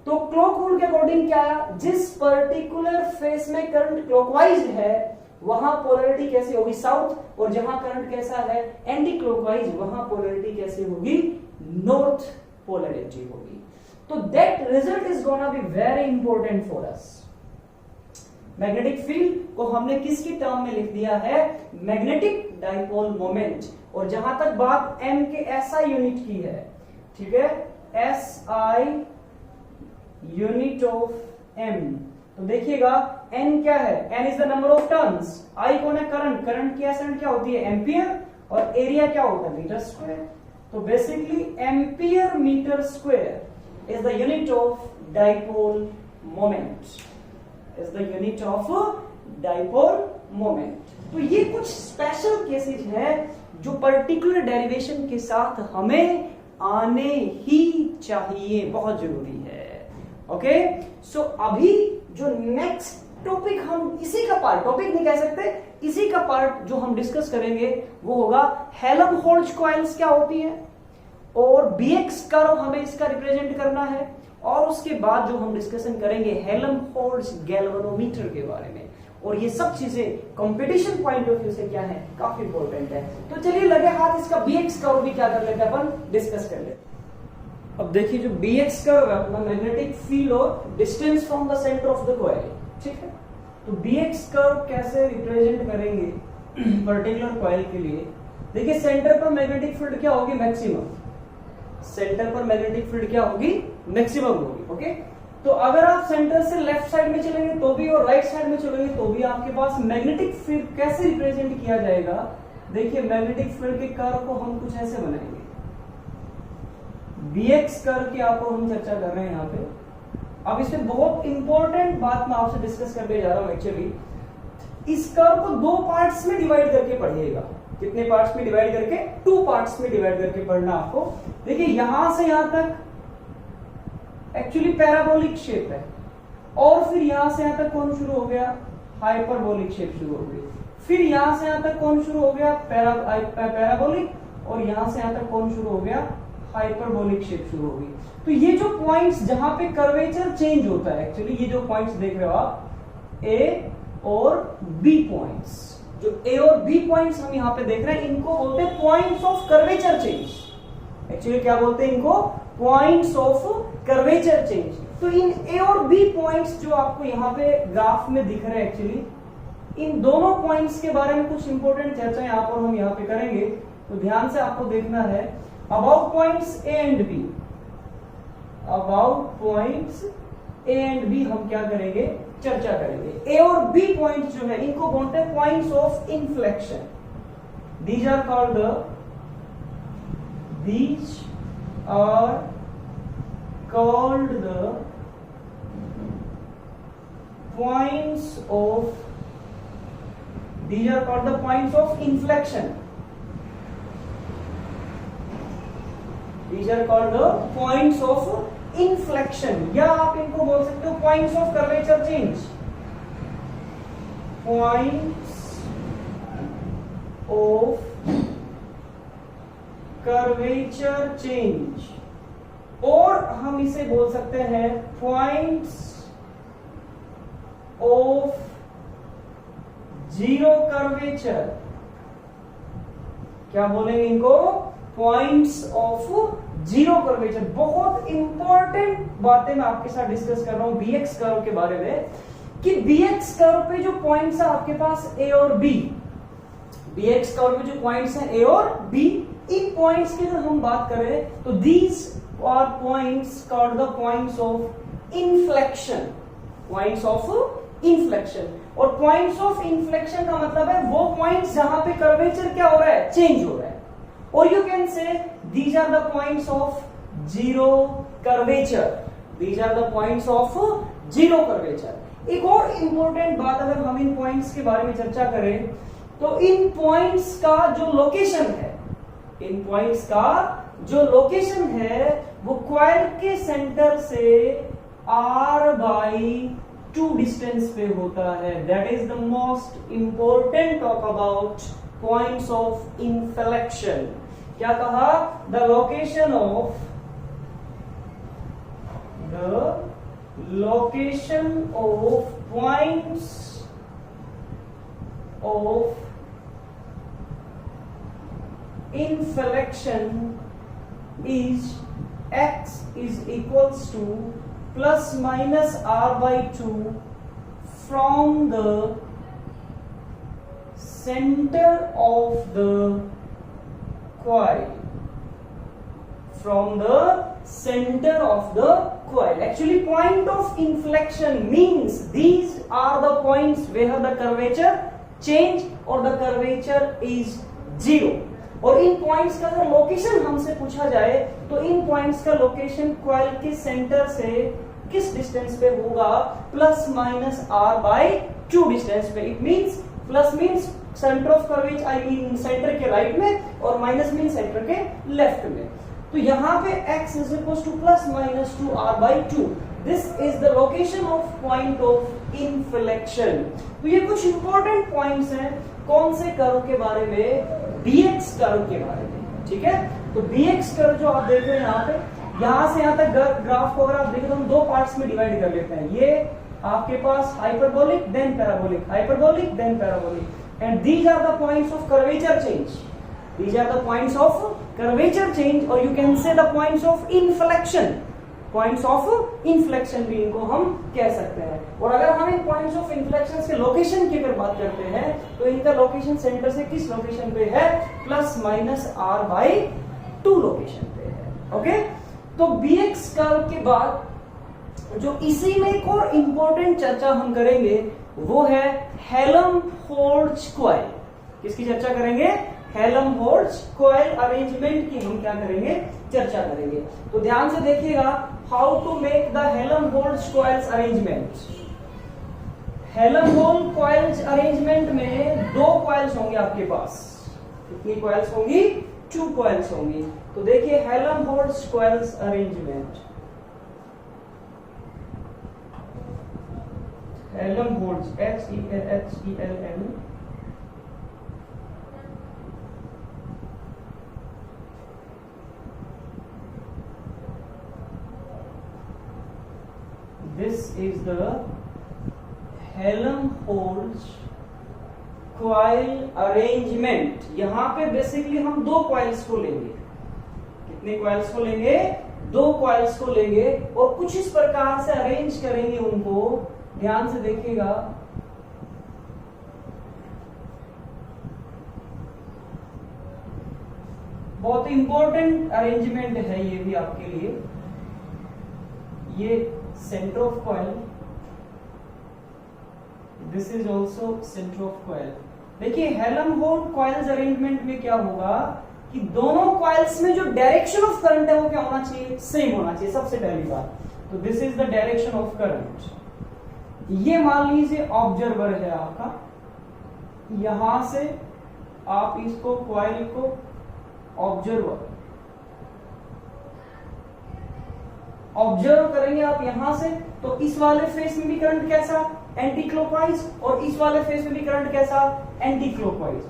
तो क्लॉक रूल के अकॉर्डिंग क्या है, जिस पर्टिकुलर फेस में करंट क्लॉकवाइज है वहां पोलैरिटी कैसे होगी साउथ, और जहां करंट कैसा है एंटी क्लॉकवाइज वहां पोलैरिटी कैसे होगी नॉर्थ पोलैरिटी होगी। तो that result is gonna be very important for us. Magnetic field को हमने किसकी टर्म में लिख दिया है, मैग्नेटिक डाइपोल मोमेंट। और जहां तक बात m के SI यूनिट की है, ठीक है, SI यूनिट ऑफ m, तो देखिएगा n क्या है, n is the number of turns, I कौन है करंट, करंट की एसेंट क्या होती है एम्पियर, और एरिया क्या होता है मीटर स्क्वायर। तो basically ampere metre square is the unit of dipole moment, is the unit of dipole moment. तो ये कुछ स्पेशल केसेस है जो पर्टिकुलर डेरिवेशन के साथ हमें आने ही चाहिए, बहुत जरूरी है। ओके सो अभी जो नेक्स्ट टॉपिक हम इसी का पार्ट, टॉपिक नहीं कह सकते, इसी का पार्ट जो हम डिस्कस करेंगे वो होगा हेल्महोल्ट्ज कॉइल्स क्या होती है, और बीएक्स कर्व हमें इसका रिप्रेजेंट करना है, और उसके बाद जो हम डिस्कशन करेंगे हेल्महोल्ट्ज गैल्वेनोमीटर के बारे में। और ये सब चीजें कंपटीशन पॉइंट ऑफ व्यू से क्या है, काफी इंपॉर्टेंट है। तो चलिए लगे हाथ इसका बीएक्स कर्व भी क्या कर लेते हैं अपन, डिस्कस कर लेते। अब देखिए जो बीएक्स कर्व है अपना मैग्नेटिक फील्ड और distance from the centre of the coil, ठीक है। तो बीएक्स कर्व कैसे रिप्रेजेंट करेंगे पर्टिकुलर कॉइल के लिए, देखिए सेंटर पर मैग्नेटिक फील्ड क्या होगी मैक्सिमम, सेंटर पर मैग्नेटिक फील्ड क्या होगी मैक्सिमम होगी। ओके तो अगर आप सेंटर से लेफ्ट साइड में चलेंगे तो भी और राइट साइड में चलेंगे तो भी आपके पास मैग्नेटिक फील्ड कैसे रिप्रेजेंट किया जाएगा, देखिए मैग्नेटिक फील्ड के कर्व को हम कुछ ऐसे बनाएंगे, बीएक्स कर्व की आपको हम चर्चा कर रहे हैं यहाँ पे। अब इसमें बहुत इंपॉर्टेंट बात मैं आपसे डिस्कस करने जा रहा हूं एक्चुअली, इस कर्व को दो पार्ट्स में डिवाइड करके पढ़िएगा। कितने पार्ट्स में डिवाइड करके, टू पार्ट्स में डिवाइड करके पढ़ना आपको। देखिए यहां से यहां तक एक्चुअली पैराबोलिक शेप है, और फिर यहां से यहां तक कौन शुरू हो गया, हाइपरबोलिक शेप शुरू हो गई, फिर यहां से यहां तक कौन शुरू हो गया पैराबोलिक, और यहां से यहां तक कौन शुरू हो गया हाइपरबोलिक शेप शुरू हो गई। तो ये जो पॉइंट्स जहां पे कर्वेचर चेंज होता है, एक्चुअली ये जो पॉइंट्स देख रहे हो आप ए और बी पॉइंट्स, जो ए और बी पॉइंट्स हम यहां पे देख रहे हैं इनको बोलते हैं points of curvature change. Actually क्या बोलते हैं इनको, पॉइंट्स ऑफ कर्वेचर चेंज। तो इन ए और बी पॉइंट्स जो आपको यहाँ पे ग्राफ में दिख रहे हैं एक्चुअली, इन दोनों पॉइंट्स के बारे में कुछ इंपॉर्टेंट चर्चा यहाँ पर हम यहाँ पे करेंगे। तो ध्यान से आपको देखना है, about points A and B, about points A and B हम क्या करेंगे, चर्चा करेंगे। ए और बी पॉइंट्स जो है इनको बोलते हैं points of inflection, these are called these are called the points of, these are called the points of inflection, these are called the points of inflection, या आप इनको बोल सकते हो points of curvature change, points of curvature change, और हम इसे बोल सकते हैं पॉइंट्स ऑफ जीरो कर्वेचर। क्या बोलेंगे इनको, पॉइंट्स ऑफ जीरो कर्वेचर। बहुत इंपॉर्टेंट बातें मैं आपके साथ डिस्कस कर रहा हूं बीएक्स कर्व के बारे में, कि बीएक्स कर्व पे जो पॉइंट्स है आपके पास ए और बी, बीएक्स कर्व पे जो पॉइंट्स हैं ए और बी, इन पॉइंट्स की अगर हम बात करें तो these are points called the points of inflection, points of inflection. और पॉइंट्स ऑफ इन्फ्लेक्शन का मतलब है वो पॉइंट्स जहां पे कर्वेचर क्या हो रहा है, चेंज हो रहा है। और you can say these are the points of zero curvature, these are the points of zero curvature. एक और इंपॉर्टेंट बात अगर हम इन पॉइंट्स के बारे में चर्चा करें तो इन पॉइंट्स का जो लोकेशन है, इन पॉइंट्स का जो लोकेशन है वो कॉइल के सेंटर से r/r 2 डिस्टेंस पे होता है। That is the most important talk about points of inflection. क्या कहा? The location of points of inflection is x is equals to plus minus r by 2 from the center of the coil. From the center of the coil. Actually, point of inflection means these are the points where the curvature change or the curvature is 0. और इन points का अगर location हमसे पूछा जाए तो इन points का location coil के सेंटर से किस डिस्टेंस पे होगा? Plus minus r by 2 distance पे। It means plus means centre of curvature, I mean centre के राइट में, और माइनस मींस सेंटर के लेफ्ट में। तो यहाँ पे x is equal to plus minus 2r by 2। This is the location of point of inflection. तो ये कुछ इंपॉर्टेंट पॉइंट्स हैं। कौन से कर्व के बारे में? dx कर्व के बारे में। ठीक है, तो dx कर्व जो आप देख रहे हैं यहाँ पे, यहां से यहां तक ग्राफ को अगर आप देखें तो हम 2 पार्ट्स में डिवाइड कर लेते हैं। ये आपके पास hyperbolic then parabolic, hyperbolic then parabolic, and these are the points of curvature change. These are the points of curvature change, और you can say the points of inflection. Points of inflection भी इनको हम कह सकते हैं। और अगर हम इन पॉइंट्स ऑफ इनफ्लेक्शन के लोकेशन की अगर बात करते हैं तो इनका लोकेशन सेंटर से किस लोकेशन पे है? Plus minus r by 2 location पे है। ओके, तो bx कर्व के बाद जो इसी में एक और इंपॉर्टेंट चर्चा हम करेंगे वो है हेल्महोल्ट्ज कॉइल। किसकी चर्चा करेंगे? हेल्महोल्ट्ज कॉइल अरेंजमेंट की हम क्या करेंगे? चर्चा करेंगे। तो ध्यान से देखिएगा, how to make the Helmholtz coils arrangement. Helmholtz coils arrangement में 2 कॉइल्स होंगे आपके पास। कितनी कॉइल्स होंगी? 2 कॉइल्स होंगी। तो देखिए Helmholtz coils arrangement. Helmholtz HELM This is the Helmholtz coil arrangement। यहां पे बेसिकली हम 2 कॉइल्स को लेंगे। कितने कॉइल्स को लेंगे? 2 कॉइल्स को लेंगे और कुछ इस प्रकार से अरेंज करेंगे उनको। ध्यान से देखिएगा, बहुत इंपॉर्टेंट अरेंजमेंट है ये भी आपके लिए। ये centre of coil, this is also centre of coil. देखिए हेल्महोल्ट्ज कॉइल्स अरेंजमेंट में क्या होगा कि दोनों कॉइल्स में जो डायरेक्शन ऑफ करंट है वो क्या होना चाहिए? सेम होना चाहिए, सबसे पहली बात। तो this is the direction of current. ये मान लीजिए ऑब्जर्वर है आपका, यहां से आप इसको कॉइल को ऑब्जर्व करेंगे आप यहां से, तो इस वाले फेस में भी करंट कैसा? एंटी क्लॉकवाइज, और इस वाले फेस में भी करंट कैसा? Anti clockwise.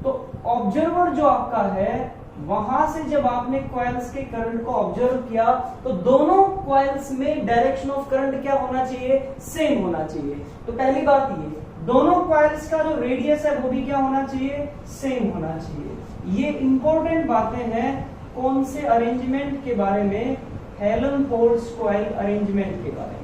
तो ऑब्जर्वर जो आपका है, वहां से जब आपने कॉइल्स के करंट को ऑब्जर्व किया तो दोनों कॉइल्स में डायरेक्शन ऑफ करंट क्या होना चाहिए? सेम होना चाहिए। तो पहली बात ये, दोनों कॉइल्स का जो रेडियस है वो भी क्या होना चाहिए? सेम होना चाहिए। ये इंपॉर्टेंट बातें हैं कौन से अरेंजमेंट के बारे में? हेल्महोल्ट्ज कॉइल अरेंजमेंट के बारे में।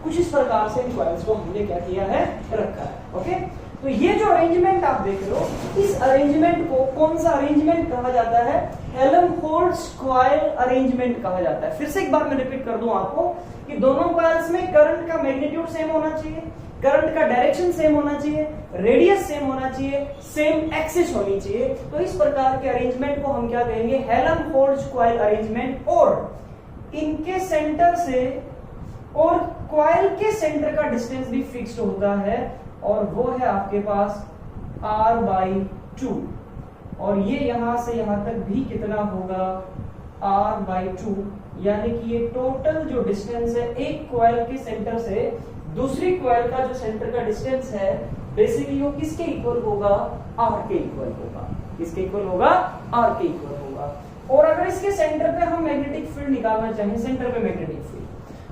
कुछ इस प्रकार से इन कॉइल्स को हमने क्या किया है? रखा है। ओके, तो ये जो अरेंजमेंट आप देख रहे हो, इस अरेंजमेंट को कौन सा अरेंजमेंट कहा जाता है? हेल्महोल्ट्ज कॉइल अरेंजमेंट कहा जाता है। फिर से एक बार मैं रिपीट कर दूं आपको कि दोनों कॉइल्स में करंट का मैग्नीट्यूड सेम होना चाहिए, करंट का डायरेक्शन सेम होना चाहिए, रेडियस सेम होना चाहिए, सेम एक्सिस होनी चाहिए। तो इस प्रकार के अरेंजमेंट को हम क्या कहेंगे? Helmholtz coil arrangement. और इनके सेंटर से और कॉइल के सेंटर का डिस्टेंस भी फिक्स्ड होता है, और वो है आपके पास r/2, और ये यहां से यहां तक भी कितना होगा? r/2, यानी कि ये टोटल जो डिस्टेंस है एक कॉइल के सेंटर से दूसरी कॉइल का जो सेंटर का डिस्टेंस है बेसिकली वो किसके इक्वल होगा, आर के इक्वल होगा। किसके इक्वल होगा, आर के इक्वल होगा। और अगर इसके सेंटर पे हम मैग्नेटिक फील्ड निकालना चाहें, सेंटर पे मैग्नेटिक फील्ड,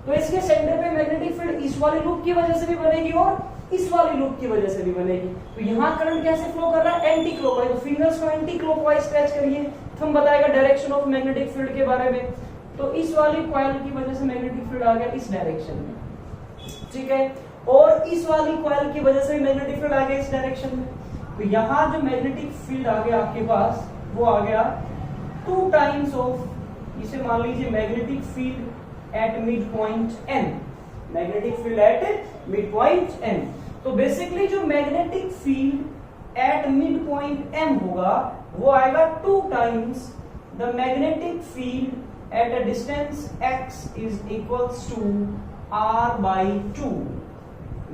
तो इसके सेंटर पे मैग्नेटिक फील्ड इस वाले लूप की वजह से भी बनेगी और इस वाली लूप की वजह से भी बनेगी। तो यहाँ करंट कैसे फ्लो कर रहा है, एंटी क्लॉकवाइज। तो फिंगर्स को एंटी क्लॉकवाइज स्ट्रेच करिए, तो हम बताएगा डायरेक्शन ऑफ मैग्नेटिक फील्ड के बारे में। तो इस वाली कॉइल की वजह से मैग्नेटिक फील्ड आ गया इस डायरेक्शन में, ठीक है, और इस वाली कॉइल की वजह से मैग्नेटिक फील्ड आ गया इस डायरेक्शन में। तो यहाँ जो मैग्नेटिक फील्ड आ गया आपके पास, वो आ गया 2 टाइम्स ऑफ, इसे मान लीजिए magnetic field at mid point N, magnetic field at mid point N. तो बेसिकली जो magnetic field at mid point M होगा वो आएगा 2 times the magnetic field at a distance x is equals to r/2।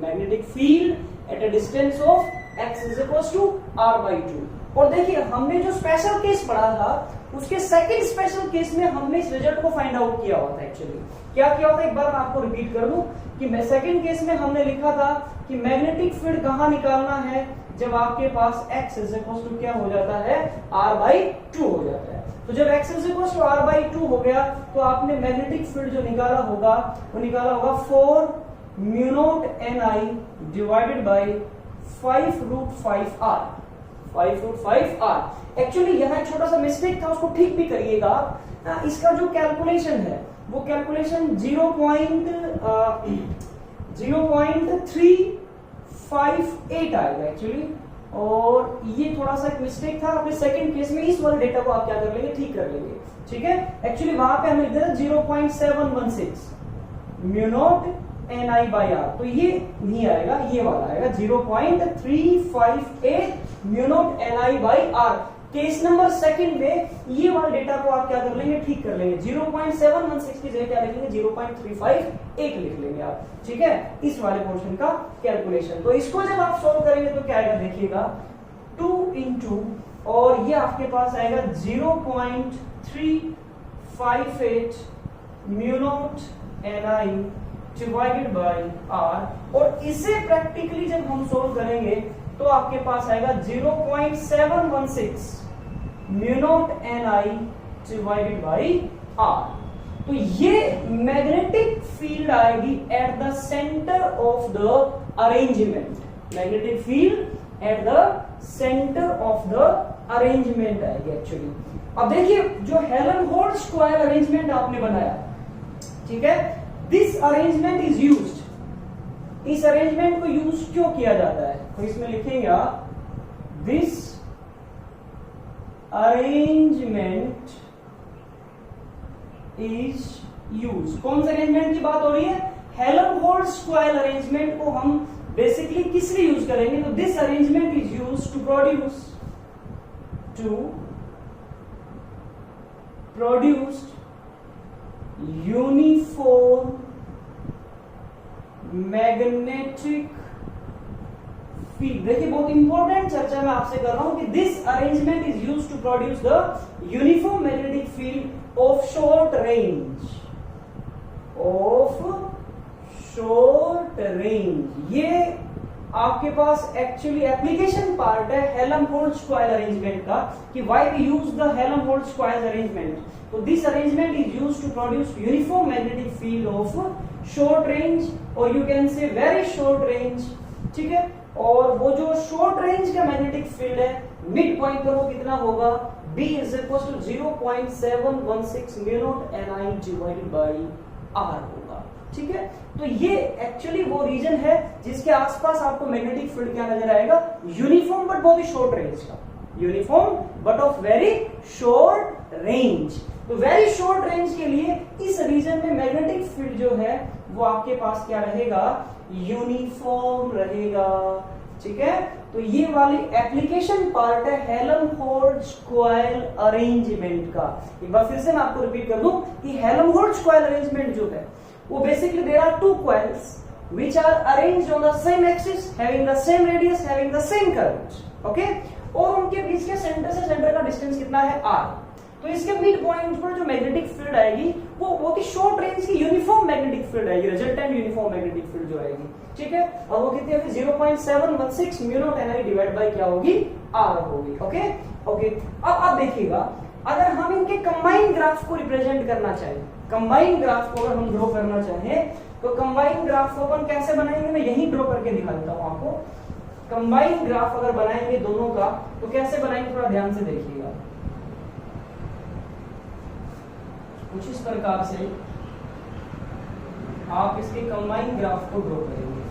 Magnetic field at a distance of x is equals to r/2। और देखिए हमने जो special case पढ़ा था उसके सेकंड स्पेशल केस में हमने इस रिजल्ट को फाइंड आउट किया हुआ था। एक्चुअली क्या किया होता है, एक बार मैं आपको रिपीट कर दूं कि सेकंड केस में हमने लिखा था कि मैग्नेटिक फील्ड कहां निकालना है, जब आपके पास x इज इक्वल टू क्या हो जाता है, r/2 हो जाता है। तो जब x is equal to r/2 हो गया तो आपने मैग्नेटिक फील्ड जो निकाला होगा वो निकाला होगा 4 mu naught ni divided bye 5√5r, 5√5r। Actually यहाँ एक छोटा सा मिस्टेक था, उसको ठीक भी करिएगा। इसका जो कैलकुलेशन है वो कैलकुलेशन 0.358 आएगा एक्चुअली, और ये थोड़ा सा एक मिस्टेक था अपने सेकंड केस में। इस वाले डेटा को आप क्या कर लेंगे, ठीक कर लेंगे, ठीक है। एक्चुअली वहां पे हमें लिख दिया 0.716 म्यू नॉट ni/r, तो ये नहीं आएगा, ये वाला आएगा 0.358 mu naught ni/r। Case number second में ये वाला डेटा को आप क्या कर लेंगे, ठीक कर लेंगे। 0.716 की जगह क्या लिखेंगे, 0.358 लिख लेंगे आप, ठीक है, इस वाले पोर्शन का कैलकुलेशन। तो इसको जब आप सॉल्व करेंगे तो क्या आएगा, देखिएगा 2 इंटू, और ये आपके पास आएगा 0.358 mu naught ni divided by r, और इसे प्रैक्टिकली जब हम सोल्व करेंगे तो आपके पास आएगा 0.716 mu naught ni divided by r। तो ये मैग्नेटिक फील्ड आएगी at the centre of the arrangement, magnetic field at the centre of the arrangement आएगी एक्चुअली। अब देखिए जो हेलेनहोल्ट्ज कॉइल अरेंजमेंट आपने बनाया, ठीक है, दिस अरेंजमेंट इज यूज्ड, इस अरेंजमेंट को यूज क्यों किया जाता है, तो इसमें लिखेंगे आप दिस अरेंजमेंट इज यूज। कौन से अरेंजमेंट की बात हो रही है, हेलेनहोल्ट्ज कॉइल अरेंजमेंट को हम बेसिकली किस लिए यूज करेंगे, तो this arrangement is use to produce uniform magnetic field. देखिए बहुत इंपॉर्टेंट चर्चा मैं आपसे कर रहा हूं कि this arrangement is used to produce the uniform magnetic field of short range. ये आपके पास एक्चुअली एप्लीकेशन पार्ट है हेलेनहोल्ट्ज कॉइल अरेंजमेंट का, कि why we use the Helmholtz coil arrangement. तो this arrangement is used to produce uniform magnetic field of short range, और you can say very short range, ठीक है। और वो जो शॉर्ट रेंज का मैग्नेटिक फील्ड है मिड पॉइंट पर वो कितना होगा, B is equal to 0.716 mu naught ni divided by r होगा, ठीक है। तो ये एक्चुअली वो रीजन है जिसके आसपास आपको मैग्नेटिक फील्ड क्या नजर आएगा, यूनिफॉर्म बट बहुत ही शॉर्ट रेंज का, uniform but of very short range. तो वेरी शॉर्ट रेंज के लिए इस रीजन में मैग्नेटिक फील्ड जो है वो आपके पास क्या रहेगा, यूनिफॉर्म रहेगा, ठीक है। तो ये वाली एप्लीकेशन पार्ट है हेलेनहोल्ट्ज कॉइल अरेंजमेंट का। एक बार फिर से मैं आपको रिपीट कर दूं कि हेलेनहोल्ट्ज कॉइल अरेंजमेंट जो है वो basically there are two coils which are arranged on the same axis having the same radius having the same current, okay, और उनके बीच के सेंटर से सेंटर का डिस्टेंस कितना है r। तो इसके मिड पॉइंट पर जो मैग्नेटिक फील्ड आएगी वो बहुत ही शॉर्ट रेंज की यूनिफॉर्म मैग्नेटिक फील्ड है, ये रिजल्टेंट यूनिफॉर्म मैग्नेटिक फील्ड जो आएगी, ठीक है। और वो कितनी होगी 0.716 mu naught N I divide by क्या होगी आर होगी। ओके ओके, अब आप देखिएगा अगर हम इनके कंबाइंड ग्राफ को रिप्रेजेंट करना चाहें, कंबाइंड ग्राफ को अगर हम ड्रॉ करना चाहें तो कंबाइंड ग्राफ को अपन कैसे बनाएंगे, मैं यही ड्रॉ करके दिखा देता हूं आपको। कंबाइंड ग्राफ अगर बनाएंगे दोनों का तो कैसे बनाएंगे, थोड़ा ध्यान से देखिएगा। कुछ इस प्रकार से आप इसके कंबाइंड ग्राफ को ड्रॉ करेंगे,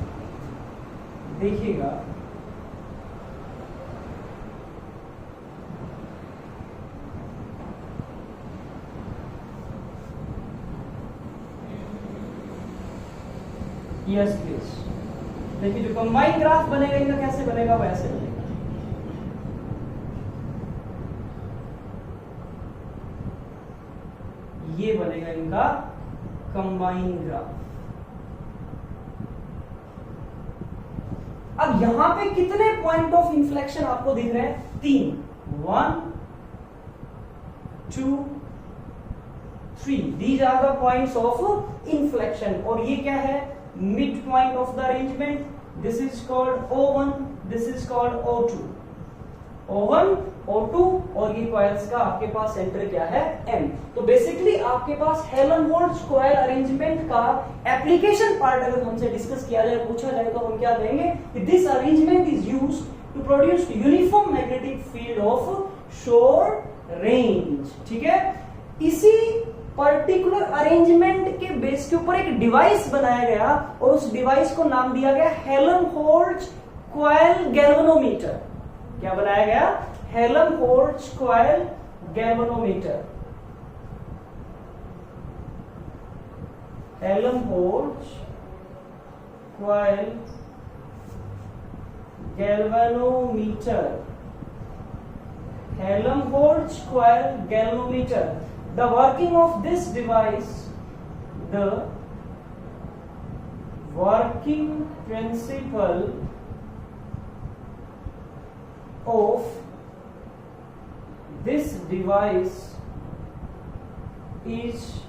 देखिएगा। यस प्लीज, देखिए जो कंबाइंड ग्राफ बनेगा इनका कैसे बनेगा, वैसे बनेगा। ये बनेगा इनका कंबाइंड ग्राफ। अब यहां पे कितने पॉइंट ऑफ इंफ्लेक्शन आपको दिख रहे हैं, 3, 1 2 3, these are the points of inflection. और ये क्या है, mid point of the arrangement, this is called O1, this is called O2, O1 O2, और ये कॉइल्स का आपके पास सेंटर क्या है M। तो बेसिकली आपके पास हेलेनहोल्ट्ज कॉइल अरेंजमेंट का एप्लीकेशन पार्ट अगर हमसे डिस्कस किया जाए, पूछा जाए, तो हम क्या कहेंगे कि this arrangement is used to produce uniform magnetic field of short range, ठीक है। इसी पर्टिकुलर अरेंजमेंट के बेस के ऊपर एक डिवाइस बनाया गया और उस डिवाइस को नाम दिया गया हेलेनहोल्ट्ज कॉइल गैल्वेनोमीटर। क्या बनाया गया, Helmholtz coil galvanometer, Helmholtz coil galvanometer, Helmholtz coil galvanometer. The working of this device, the working principle of this device is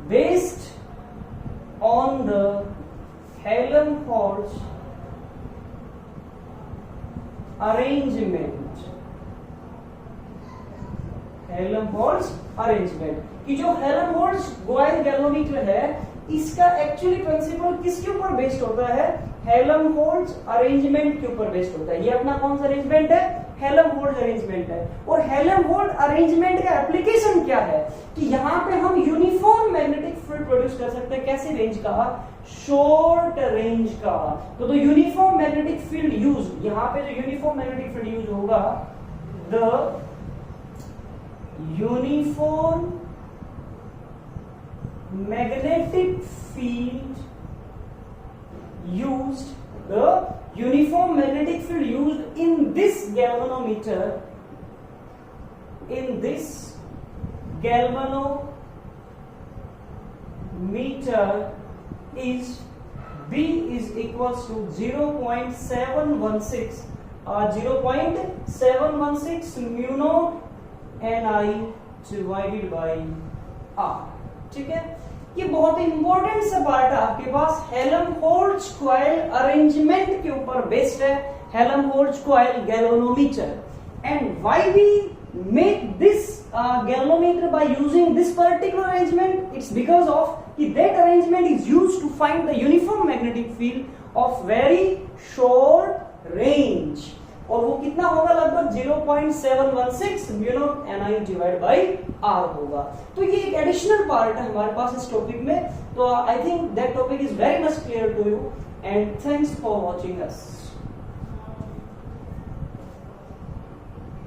based on the Helmholtz arrangement, Helmholtz arrangement कि जो हेलेनहोल्ट्ज coil galvanometer है इसका actually principal किसके ऊपर based होता है, हेलेनहोल्ट्ज arrangement के ऊपर बेस्ड होता है। ये अपना कौन सा अरेंजमेंट है, हेलेनहोल्ट्ज अरेंजमेंट है। और हेलेनहोल्ट्ज अरेंजमेंट का एप्लीकेशन क्या है कि यहाँ पे हम यूनिफॉर्म मैग्नेटिक फील्ड प्रोड्यूस कर सकते हैं। कैसे रेंज का, शॉर्ट रेंज का। तो यूनिफॉर्म मैग्नेटिक फील्ड यूज, यहाँ पे जो यूनिफॉर्म मैग्नेटिक फील्ड यूज होगा, the uniform magnetic field used, the uniform magnetic field used in this galvanometer, in this galvanometer is B is equals to 0.716 mu naught Ni divided by R, ठीक है। ये बहुत important सा part है आपके पास, हेलेनहोल्ट्ज coil arrangement के ऊपर based है, Helmholtz coil galvanometer. And why we make this galvanometer by using this particular arrangement, it's because of कि that arrangement is used to find the uniform magnetic field of very short range. और वो कितना होगा, लगभग 0.716 mu naught Ni divide by R होगा। तो ये एक एडिशनल पार्ट है हमारे पास इस टॉपिक में। तो I think that topic is very much clear to you and thanks for watching us.